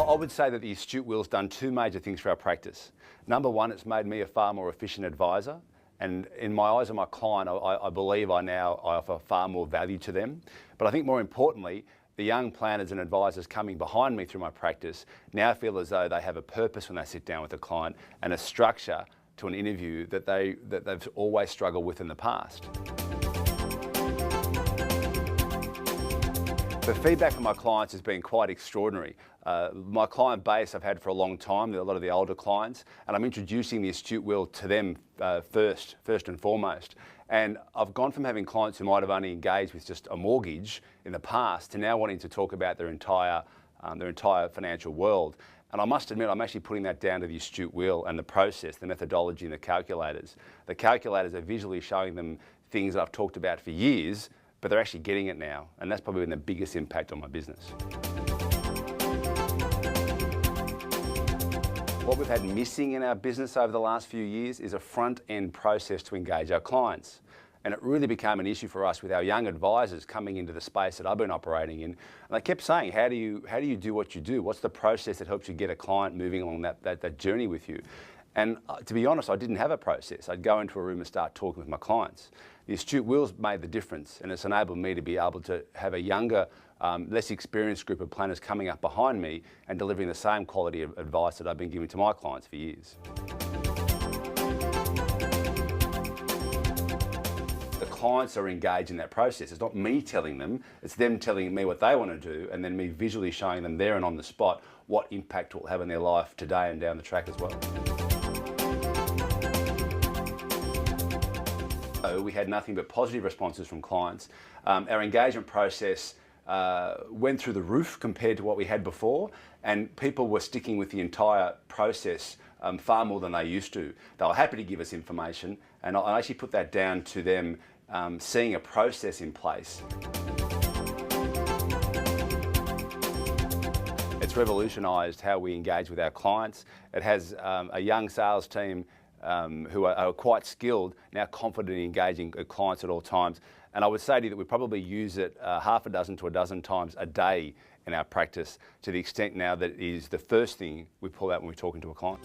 I would say that the Astute Wheel's done two major things for our practice. Number one, it's made me a far more efficient advisor. And in my eyes of my client, I believe I offer far more value to them. But I think more importantly, the young planners and advisors coming behind me through my practice now feel as though they have a purpose when they sit down with a client and a structure to an interview that they've always struggled with in the past. The feedback from my clients has been quite extraordinary. My client base I've had for a long time, a lot of the older clients, and I'm introducing the Astute Wheel to them first and foremost. And I've gone from having clients who might have only engaged with just a mortgage in the past to now wanting to talk about their entire financial world. And I must admit, I'm actually putting that down to the Astute Wheel and the process, the methodology and the calculators. The calculators are visually showing them things that I've talked about for years, but they're actually getting it now. And that's probably been the biggest impact on my business. What we've had missing in our business over the last few years is a front-end process to engage our clients. And it really became an issue for us with our young advisors coming into the space that I've been operating in. And they kept saying, how do you do what you do? What's the process that helps you get a client moving along that journey with you? And to be honest, I didn't have a process. I'd go into a room and start talking with my clients. The Astute Wheel's made the difference, and it's enabled me to be able to have a younger, less experienced group of planners coming up behind me and delivering the same quality of advice that I've been giving to my clients for years. The clients are engaged in that process. It's not me telling them, it's them telling me what they want to do and then me visually showing them there and on the spot what impact it will have in their life today and down the track as well. So we had nothing but positive responses from clients. Our engagement process went through the roof compared to what we had before, and people were sticking with the entire process far more than they used to. They were happy to give us information, and I actually put that down to them seeing a process in place. It's revolutionised how we engage with our clients. It has a young sales team who are quite skilled, now confident in engaging clients at all times. And I would say to you that we probably use it half a dozen to a dozen times a day in our practice, to the extent now that it is the first thing we pull out when we're talking to a client.